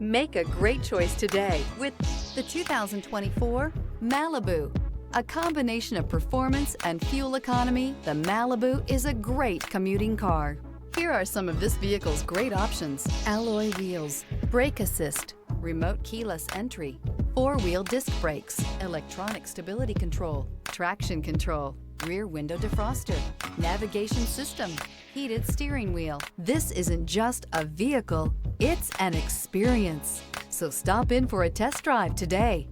Make a great choice today with the 2024 Malibu. A combination of performance and fuel economy, the Malibu is a great commuting car. Here are some of this vehicle's great options: alloy wheels, brake assist, remote keyless entry, four-wheel disc brakes, electronic stability control, traction control, rear window defroster, navigation system, heated steering wheel. This isn't just a vehicle, it's an experience. So stop in for a test drive today.